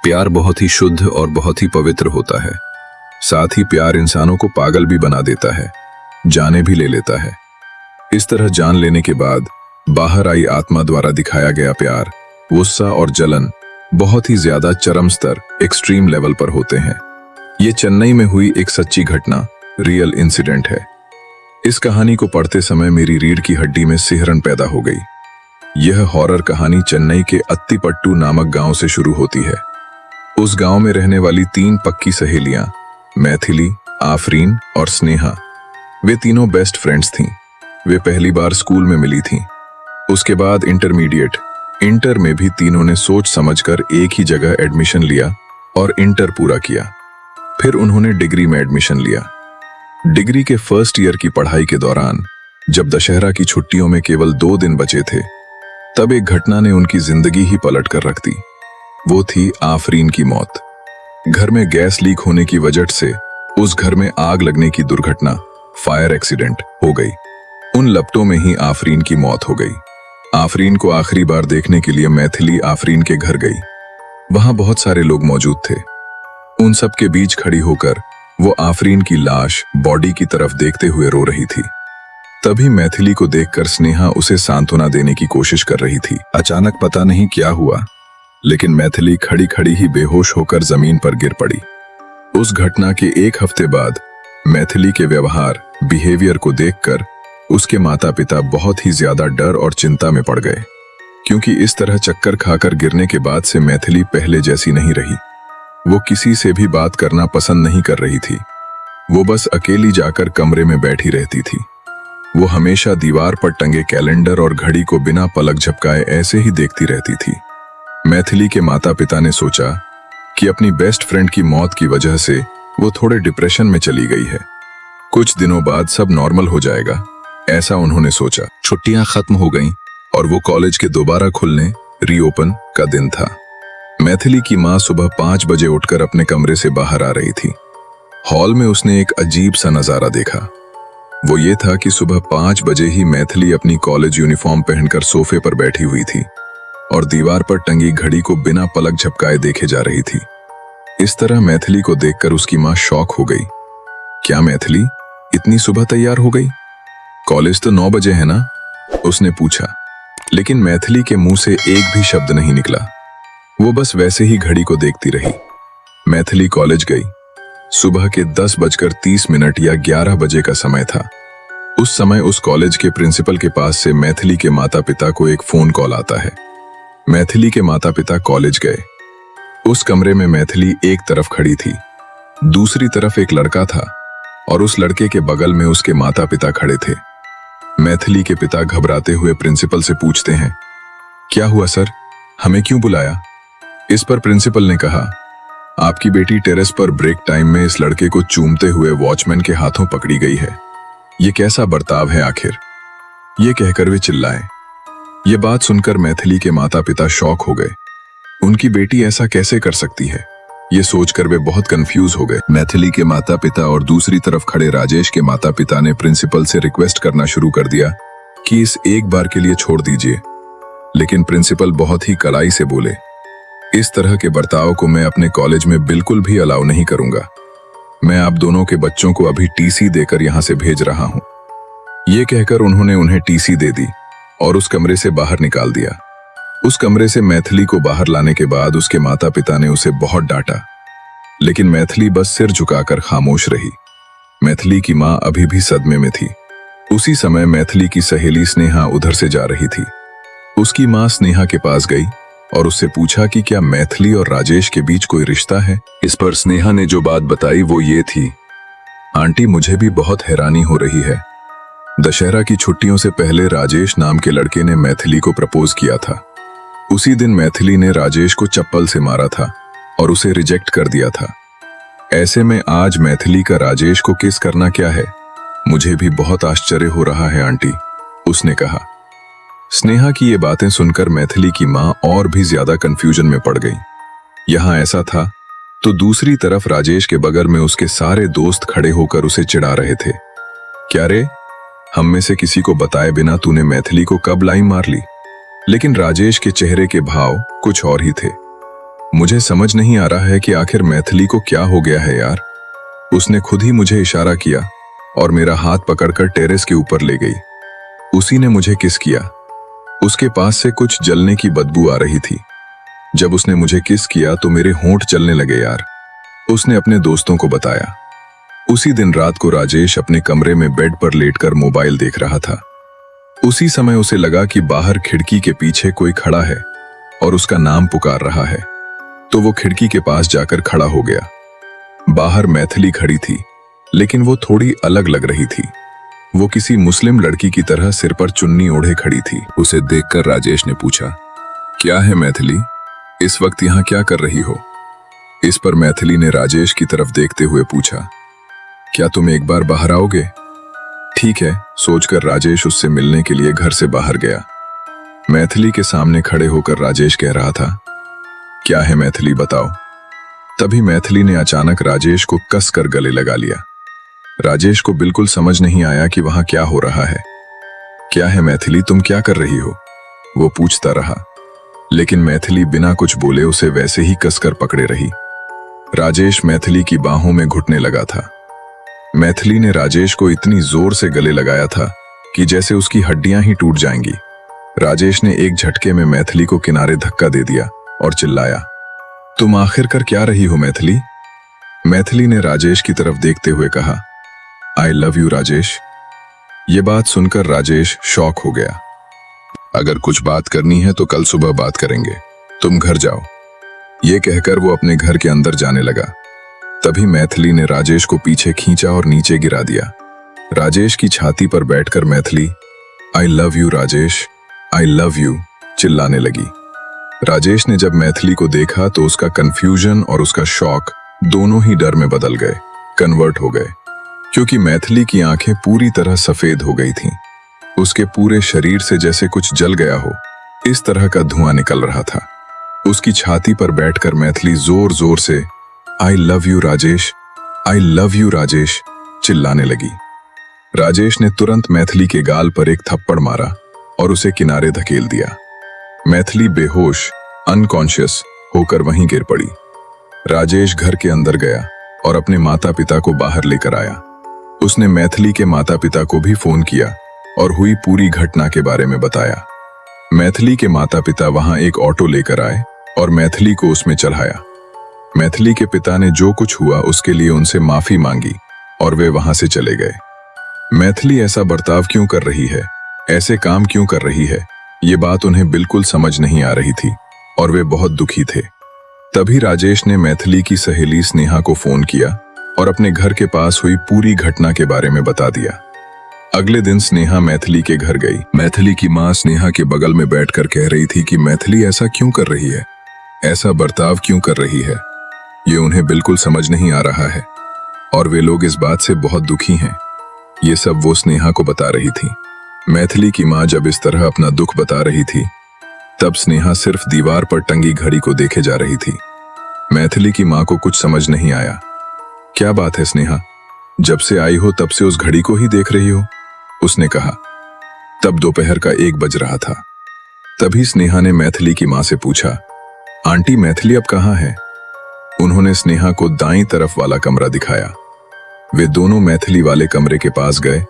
प्यार बहुत ही शुद्ध और बहुत ही पवित्र होता है। साथ ही प्यार इंसानों को पागल भी बना देता है, जाने भी ले लेता है। इस तरह जान लेने के बाद बाहर आई आत्मा द्वारा दिखाया गया प्यार, गुस्सा और जलन बहुत ही ज्यादा चरम स्तर, एक्सट्रीम लेवल पर होते हैं। ये चेन्नई में हुई एक सच्ची घटना, रियल इंसिडेंट है। इस कहानी को पढ़ते समय मेरी रीढ़ की हड्डी में सिहरन पैदा हो गई। यह हॉरर कहानी चेन्नई के अत्तिपट्टू नामक गांव से शुरू होती है। उस गांव में रहने वाली 3 पक्की सहेलियां, मैथिली, आफरीन और स्नेहा, वे तीनों बेस्ट फ्रेंड्स थीं। वे पहली बार स्कूल में मिली थीं। उसके बाद इंटर में भी तीनों ने सोच समझकर एक ही जगह एडमिशन लिया और इंटर पूरा किया। फिर उन्होंने डिग्री में एडमिशन लिया। डिग्री के फर्स्ट ईयर की पढ़ाई के दौरान जब दशहरा की छुट्टियों में केवल 2 दिन बचे थे, तब एक घटना ने उनकी जिंदगी ही पलट कर रख दी। वो थी आफरीन की मौत। घर में गैस लीक होने की वजह से उस घर में आग लगने की दुर्घटना, फायर एक्सीडेंट हो गई। उन लपटों में ही आफरीन की मौत हो गई। आफरीन को आखिरी बार देखने के लिए मैथिली आफरीन के घर गई। वहां बहुत सारे लोग मौजूद थे। उन सब के बीच खड़ी होकर वो आफरीन की लाश बॉडी की तरफ देखते हुए रो रही थी। तभी मैथिली को देखकर स्नेहा उसे सांत्वना देने की कोशिश कर रही थी। अचानक पता नहीं क्या हुआ, लेकिन मैथिली खड़ी खड़ी ही बेहोश होकर जमीन पर गिर पड़ी। उस घटना के 1 हफ्ते बाद मैथिली के बिहेवियर को देखकर उसके माता पिता बहुत ही ज्यादा डर और चिंता में पड़ गए, क्योंकि इस तरह चक्कर खाकर गिरने के बाद से मैथिली पहले जैसी नहीं रही। वो किसी से भी बात करना पसंद नहीं कर रही थी। वो बस अकेली जाकर कमरे में बैठी रहती थी। वो हमेशा दीवार पर टंगे कैलेंडर और घड़ी को बिना पलक झपकाए ऐसे ही देखती रहती थी। मैथिली के माता पिता ने सोचा कि अपनी बेस्ट फ्रेंड की मौत की वजह से वो थोड़े डिप्रेशन में चली गई है। कुछ दिनों बाद सब नॉर्मल हो जाएगा, ऐसा उन्होंने सोचा। छुट्टियां खत्म हो गईं और वो कॉलेज के दोबारा खुलने, रीओपन का दिन था। मैथिली की माँ सुबह 5 बजे उठकर अपने कमरे से बाहर आ रही थी। हॉल में उसने एक अजीब सा नजारा देखा। वो ये था कि सुबह 5 बजे ही मैथिली अपनी कॉलेज यूनिफॉर्म पहनकर सोफे पर बैठी हुई थी और दीवार पर टंगी घड़ी को बिना पलक झपकाए देखे जा रही थी। इस तरह मैथिली को देखकर उसकी माँ शॉक हो गई। क्या मैथिली इतनी सुबह तैयार हो गई? कॉलेज तो 9 बजे है ना? उसने पूछा। लेकिन मैथिली के मुंह से एक भी शब्द नहीं निकला। वो बस वैसे ही घड़ी को देखती रही। मैथिली कॉलेज गई। सुबह के 10:30 या 11 बजे का समय था। उस समय उस कॉलेज के प्रिंसिपल के पास से मैथिली के माता पिता को एक फोन कॉल आता है। मैथिली के माता पिता कॉलेज गए। उस कमरे में मैथिली एक तरफ खड़ी थी, दूसरी तरफ एक लड़का था और उस लड़के के बगल में उसके माता पिता खड़े थे। मैथिली के पिता घबराते हुए प्रिंसिपल से पूछते हैं, क्या हुआ सर, हमें क्यों बुलाया? इस पर प्रिंसिपल ने कहा, आपकी बेटी टेरेस पर ब्रेक टाइम में इस लड़के को चूमते हुए वॉचमैन के हाथों पकड़ी गई है। ये कैसा बर्ताव है आखिर? ये कहकर वे चिल्लाए। ये बात सुनकर मैथिली के माता पिता शॉक हो गए। उनकी बेटी ऐसा कैसे कर सकती है, ये सोचकर वे बहुत कंफ्यूज हो गए। मैथिली के माता पिता और दूसरी तरफ खड़े राजेश के माता पिता ने प्रिंसिपल से रिक्वेस्ट करना शुरू कर दिया कि इस एक बार के लिए छोड़ दीजिए। लेकिन प्रिंसिपल बहुत ही कड़ाई से बोले, इस तरह के बर्ताव को मैं अपने कॉलेज में बिल्कुल भी अलाउ नहीं करूंगा। मैं आप दोनों के बच्चों को अभी टीसी देकर यहां से भेज रहा हूं। ये कहकर उन्होंने उन्हें टीसी दे दी और उस कमरे से बाहर निकाल दिया। उस कमरे से मैथिली को बाहर लाने के बाद उसके माता पिता ने उसे बहुत डांटा, लेकिन मैथिली बस सिर झुकाकर खामोश रही। मैथिली की मां अभी भी सदमे में थी। उसी समय मैथिली की सहेली स्नेहा उधर से जा रही थी। उसकी मां स्नेहा के पास गई और उससे पूछा कि क्या मैथिली और राजेश के बीच कोई रिश्ता है। इस पर स्नेहा ने जो बात बताई वो ये थी, आंटी मुझे भी बहुत हैरानी हो रही है। दशहरा की छुट्टियों से पहले राजेश नाम के लड़के ने मैथिली को प्रपोज किया था। उसी दिन मैथिली ने राजेश को चप्पल से मारा था और उसे रिजेक्ट कर दिया था। ऐसे में आज मैथिली का राजेश को किस करना क्या है? मुझे भी बहुत आश्चर्य हो रहा है आंटी, उसने कहा। स्नेहा की ये बातें सुनकर मैथिली की मां और भी ज्यादा कंफ्यूजन में पड़ गई। यहां ऐसा था तो दूसरी तरफ राजेश के बगल में उसके सारे दोस्त खड़े होकर उसे चिढ़ा रहे थे। क्या रे, हम में से किसी को बताए बिना तूने मैथिली को कब लाइन मार ली? लेकिन राजेश के चेहरे के भाव कुछ और ही थे। मुझे समझ नहीं आ रहा है कि आखिर मैथिली को क्या हो गया है यार। उसने खुद ही मुझे इशारा किया और मेरा हाथ पकड़कर टेरेस के ऊपर ले गई। उसी ने मुझे किस किया। उसके पास से कुछ जलने की बदबू आ रही थी। जब उसने मुझे किस किया तो मेरे होंठ जलने लगे यार। उसने अपने दोस्तों को बताया। उसी दिन रात को राजेश अपने कमरे में बेड पर लेटकर मोबाइल देख रहा था। उसी समय उसे लगा कि बाहर खिड़की के पीछे कोई खड़ा है और उसका नाम पुकार रहा है। तो वो खिड़की के पास जाकर खड़ा हो गया। बाहर मैथिली खड़ी थी, लेकिन वो थोड़ी अलग लग रही थी। वो किसी मुस्लिम लड़की की तरह सिर पर चुन्नी ओढ़े खड़ी थी। उसे देखकर राजेश ने पूछा, क्या है मैथिली, इस वक्त यहाँ क्या कर रही हो? इस पर मैथिली ने राजेश की तरफ देखते हुए पूछा, क्या तुम एक बार बाहर आओगे? ठीक है, सोचकर राजेश उससे मिलने के लिए घर से बाहर गया। मैथिली के सामने खड़े होकर राजेश कह रहा था, क्या है मैथिली, बताओ। तभी मैथिली ने अचानक राजेश को कसकर गले लगा लिया। राजेश को बिल्कुल समझ नहीं आया कि वहां क्या हो रहा है। क्या है मैथिली, तुम क्या कर रही हो? वो पूछता रहा, लेकिन मैथिली बिना कुछ बोले उसे वैसे ही कसकर पकड़े रही। राजेश मैथिली की बाहों में घुटने लगा था। मैथिली ने राजेश को इतनी जोर से गले लगाया था कि जैसे उसकी हड्डियां ही टूट जाएंगी। राजेश ने एक झटके में मैथिली को किनारे धक्का दे दिया और चिल्लाया, तुम आखिर कर क्या रही हो मैथिली? मैथिली ने राजेश की तरफ देखते हुए कहा, आई लव यू राजेश। ये बात सुनकर राजेश शॉक हो गया। अगर कुछ बात करनी है तो कल सुबह बात करेंगे, तुम घर जाओ। ये कहकर वो अपने घर के अंदर जाने लगा। तभी मैथिली ने राजेश को पीछे खींचा और नीचे गिरा दिया। राजेश की छाती पर बैठकर Maithili I love you Rajesh, I love you चिल्लाने लगी। राजेश ने जब मैथिली को देखा तो उसका कंफ्यूजन और उसका शॉक दोनों ही डर में बदल गए, कन्वर्ट हो गए, क्योंकि मैथिली की आंखें पूरी तरह सफेद हो गई थीं। उसके पूरे शरीर से जैसे कुछ जल गया हो, इस तरह का धुआं निकल रहा था। उसकी छाती पर बैठकर मैथिली जोर जोर से I love you Rajesh, I love you Rajesh चिल्लाने लगी। राजेश ने तुरंत मैथिली के गाल पर एक थप्पड़ मारा और उसे किनारे धकेल दिया। मैथिली बेहोश, अनकॉन्शियस होकर वहीं गिर पड़ी। राजेश घर के अंदर गया और अपने माता पिता को बाहर लेकर आया। उसने मैथिली के माता पिता को भी फोन किया और हुई पूरी घटना के बारे में बताया। मैथिली के माता पिता वहां एक ऑटो लेकर आए और मैथिली को उसमें चढ़ाया। मैथिली के पिता ने जो कुछ हुआ उसके लिए उनसे माफी मांगी और वे वहां से चले गए। मैथिली ऐसा बर्ताव क्यों कर रही है, ऐसे काम क्यों कर रही है, ये बात उन्हें बिल्कुल समझ नहीं आ रही थी और वे बहुत दुखी थे। तभी राजेश ने मैथिली की सहेली स्नेहा को फोन किया और अपने घर के पास हुई पूरी घटना के बारे में बता दिया। अगले दिन स्नेहा मैथिली के घर गई। मैथिली की मां स्नेहा के बगल में बैठकर कह रही थी कि मैथिली ऐसा क्यों कर रही है, ऐसा बर्ताव क्यों कर रही है, ये उन्हें बिल्कुल समझ नहीं आ रहा है और वे लोग इस बात से बहुत दुखी हैं। ये सब वो स्नेहा को बता रही थी। मैथिली की मां जब इस तरह अपना दुख बता रही थी, तब स्नेहा सिर्फ दीवार पर टंगी घड़ी को देखे जा रही थी। मैथिली की मां को कुछ समझ नहीं आया। क्या बात है स्नेहा, जब से आई हो तब से उस घड़ी को ही देख रही हो, उसने कहा। तब दोपहर का 1 बज रहा था। तभी स्नेहा ने मैथिली की मां से पूछा, आंटी मैथिली अब कहाँ है? उन्होंने स्नेहा को दाईं तरफ वाला कमरा दिखाया। वे दोनों मैथिली वाले कमरे के पास गए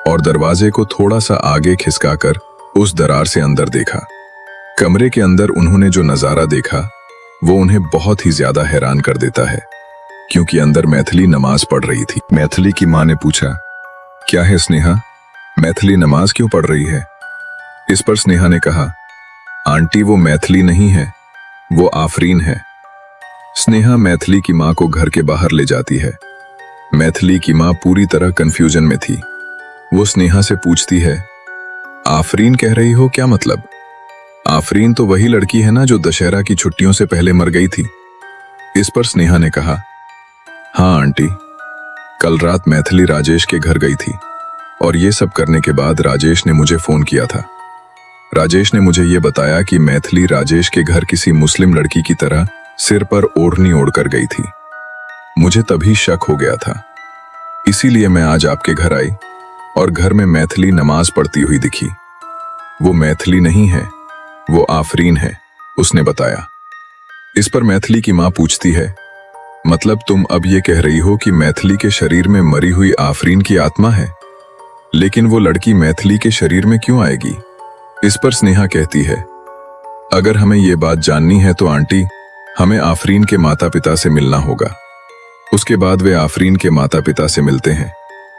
और दरवाजे को थोड़ा सा आगे खिसकाकर उस दरार से अंदर देखा। कमरे के अंदर उन्होंने जो नजारा देखा वो उन्हें बहुत ही ज्यादा हैरान कर देता है, क्योंकि अंदर मैथिली नमाज पढ़ रही थी। मैथिली की मां ने पूछा, क्या है स्नेहा, मैथिली नमाज क्यों पढ़ रही है? इस पर स्नेहा ने कहा, आंटी वो मैथिली नहीं है, वो आफरीन है। स्नेहा मैथिली की मां को घर के बाहर ले जाती है। मैथिली की मां पूरी तरह कंफ्यूजन में थी। वो स्नेहा से पूछती है, आफरीन कह रही हो, क्या मतलब? आफरीन तो वही लड़की है ना जो दशहरा की छुट्टियों से पहले मर गई थी। इस पर स्नेहा ने कहा, हाँ आंटी, कल रात मैथिली राजेश के घर गई थी और ये सब करने के बाद राजेश ने मुझे फोन किया था। राजेश ने मुझे ये बताया कि मैथिली राजेश के घर किसी मुस्लिम लड़की की तरह सिर पर ओढ़नी ओढ़कर गई थी। मुझे तभी शक हो गया था, इसीलिए मैं आज आपके घर आई और घर में मैथिली नमाज पढ़ती हुई दिखी। वो मैथिली नहीं है, वो आफरीन है, उसने बताया। इस पर मैथिली की माँ पूछती है, मतलब तुम अब ये कह रही हो कि मैथिली के शरीर में मरी हुई आफरीन की आत्मा है? लेकिन वो लड़की मैथिली के शरीर में क्यों आएगी? इस पर स्नेहा कहती है, अगर हमें ये बात जाननी है तो आंटी, हमें आफरीन के माता पिता से मिलना होगा। उसके बाद वे आफरीन के माता पिता से मिलते हैं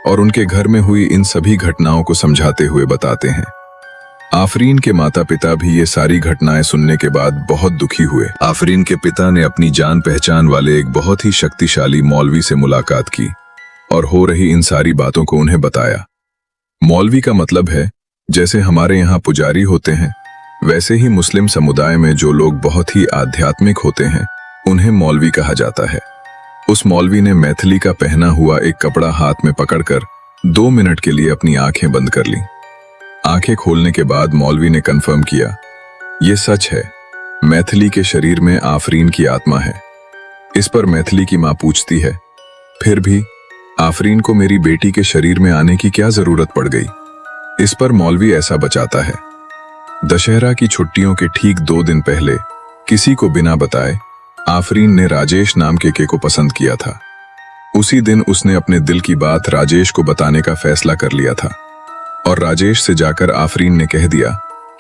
और उनके घर में हुई इन सभी घटनाओं को समझाते हुए बताते हैं। आफरीन के माता पिता भी ये सारी घटनाएं सुनने के बाद बहुत दुखी हुए। आफरीन के पिता ने अपनी जान पहचान वाले एक बहुत ही शक्तिशाली मौलवी से मुलाकात की और हो रही इन सारी बातों को उन्हें बताया। मौलवी का मतलब है जैसे हमारे यहाँ पुजारी होते हैं, वैसे ही मुस्लिम समुदाय में जो लोग बहुत ही आध्यात्मिक होते हैं उन्हें मौलवी कहा जाता है। उस मौलवी ने मैथिली का पहना हुआ एक कपड़ा हाथ में पकड़कर 2 मिनट के लिए अपनी आंखें बंद कर ली। आंखें खोलने के बाद मौलवी ने कंफर्म किया, ये सच है, मैथिली के शरीर में आफरीन की आत्मा है। इस पर मैथिली की माँ पूछती है, फिर भी आफरीन को मेरी बेटी के शरीर में आने की क्या जरूरत पड़ गई? इस पर मौलवी ऐसा बचाता है, दशहरा की छुट्टियों के ठीक 2 दिन पहले किसी को बिना बताए आफरीन ने राजेश नाम के को पसंद किया था। उसी दिन उसने अपने दिल की बात राजेश को बताने का फैसला कर लिया था और राजेश से जाकर आफरीन ने कह दिया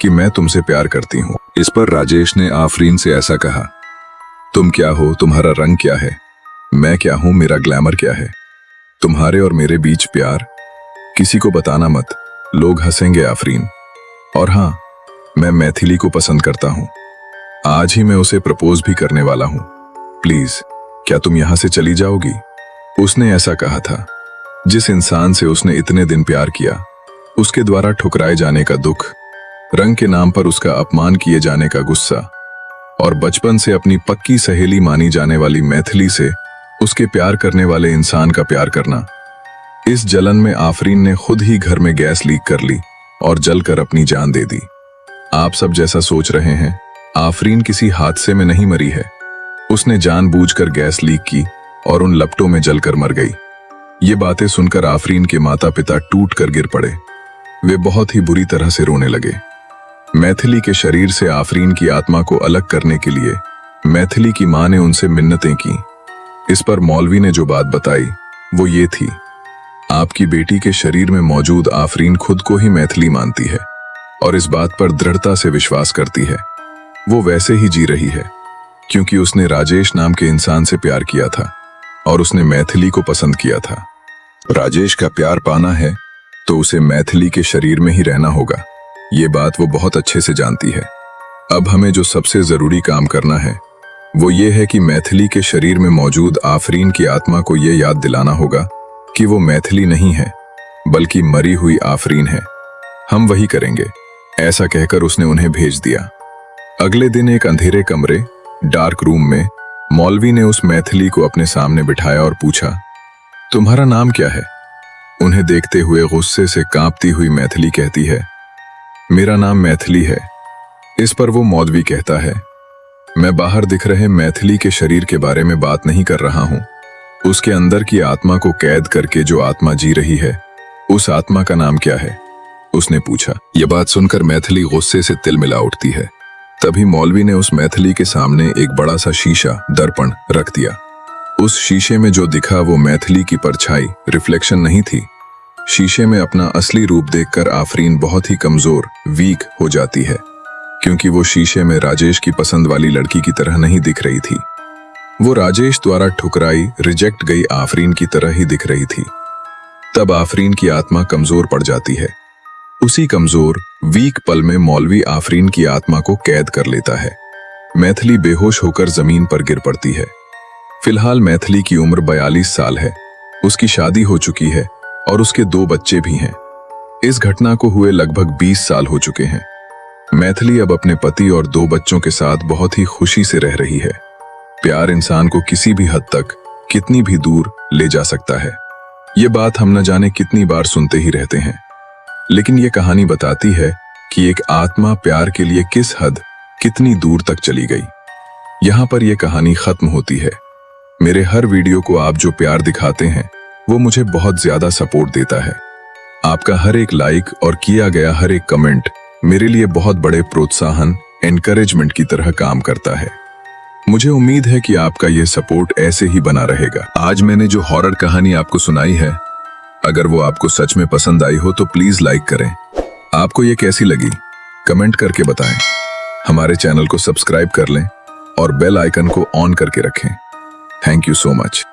कि मैं तुमसे प्यार करती हूँ। इस पर राजेश ने आफरीन से ऐसा कहा, तुम क्या हो, तुम्हारा रंग क्या है, मैं क्या हूँ, मेरा ग्लैमर क्या है, तुम्हारे और मेरे बीच प्यार, किसी को बताना मत, लोग हंसेंगे आफरीन। और हाँ, मैं मैथिली को पसंद करता हूँ, आज ही मैं उसे प्रपोज भी करने वाला हूँ, प्लीज क्या तुम यहाँ से चली जाओगी? उसने ऐसा कहा था, जिस इंसान से उसने इतने दिन प्यार किया उसके द्वारा ठुकराए जाने का दुख, रंग के नाम पर उसका अपमान किए जाने का गुस्सा और बचपन से अपनी पक्की सहेली मानी जाने वाली मैथिली से उसके प्यार करने वाले इंसान का प्यार करना। इस जलन में आफरीन ने खुद ही घर में गैस लीक कर ली और जलकर अपनी जान दे दी। आप सब जैसा सोच रहे हैं, आफरीन किसी हादसे में नहीं मरी है, उसने जानबूझकर गैस लीक की और उन लपटों में जलकर मर गई। ये बातें सुनकर आफरीन के माता पिता टूट कर गिर पड़े। वे बहुत ही बुरी तरह से रोने लगे। मैथिली के शरीर से आफरीन की आत्मा को अलग करने के लिए मैथिली की मां ने उनसे मिन्नतें की। इस पर मौलवी ने जो बात बताई वो ये थी, आपकी बेटी के शरीर में मौजूद आफरीन खुद को ही मैथिली मानती है और इस बात पर दृढ़ता से विश्वास करती है। वो वैसे ही जी रही है क्योंकि उसने राजेश नाम के इंसान से प्यार किया था और उसने मैथिली को पसंद किया था। राजेश का प्यार पाना है तो उसे मैथिली के शरीर में ही रहना होगा। ये बात वो बहुत अच्छे से जानती है। अब हमें जो सबसे जरूरी काम करना है वो ये है कि मैथिली के शरीर में मौजूद आफरीन की आत्मा को ये याद दिलाना होगा कि वो मैथिली नहीं है बल्कि मरी हुई आफरीन है। हम वही करेंगे, ऐसा कहकर उसने उन्हें भेज दिया। अगले दिन एक अंधेरे कमरे, डार्क रूम में मौलवी ने उस मैथिली को अपने सामने बिठाया और पूछा, तुम्हारा नाम क्या है? उन्हें देखते हुए गुस्से से कांपती हुई मैथिली कहती है, मेरा नाम मैथिली है। इस पर वो मौलवी कहता है, मैं बाहर दिख रहे मैथिली के शरीर के बारे में बात नहीं कर रहा हूं, उसके अंदर की आत्मा को कैद करके जो आत्मा जी रही है उस आत्मा का नाम क्या है? उसने पूछा। यह बात सुनकर मैथिली गुस्से से तिलमिला उठती है। तभी मौलवी ने उस मैथिली के सामने एक बड़ा सा शीशा, दर्पण रख दिया। उस शीशे में जो दिखा वो मैथिली की परछाई, रिफ्लेक्शन नहीं थी। शीशे में अपना असली रूप देखकर आफरीन बहुत ही कमजोर, वीक हो जाती है क्योंकि वो शीशे में राजेश की पसंद वाली लड़की की तरह नहीं दिख रही थी। वो राजेश द्वारा ठुकराई, रिजेक्ट गई आफरीन की तरह ही दिख रही थी। तब आफरीन की आत्मा कमजोर पड़ जाती है। उसी कमजोर, वीक पल में मौलवी आफरीन की आत्मा को कैद कर लेता है। मैथिली बेहोश होकर जमीन पर गिर पड़ती है। फिलहाल मैथिली की उम्र 42 साल है। उसकी शादी हो चुकी है और उसके 2 बच्चे भी हैं। इस घटना को हुए लगभग 20 साल हो चुके हैं। मैथिली अब अपने पति और 2 बच्चों के साथ बहुत ही खुशी से रह रही है। प्यार इंसान को किसी भी हद तक, कितनी भी दूर ले जा सकता है। ये बात हम न जाने कितनी बार सुनते ही रहते हैं, लेकिन ये कहानी बताती है कि एक आत्मा प्यार के लिए किस हद, कितनी दूर तक चली गई। यहाँ पर यह कहानी खत्म होती है। मेरे हर वीडियो को आप जो प्यार दिखाते हैं वो मुझे बहुत ज्यादा सपोर्ट देता है। आपका हर एक लाइक और किया गया हर एक कमेंट मेरे लिए बहुत बड़े प्रोत्साहन, एनकरेजमेंट की तरह काम करता है। मुझे उम्मीद है कि आपका यह सपोर्ट ऐसे ही बना रहेगा। आज मैंने जो हॉरर कहानी आपको सुनाई है, अगर वो आपको सच में पसंद आई हो तो प्लीज लाइक करें। आपको ये कैसी लगी कमेंट करके बताएं। हमारे चैनल को सब्सक्राइब कर लें और बेल आइकन को ऑन करके रखें। Thank you so much.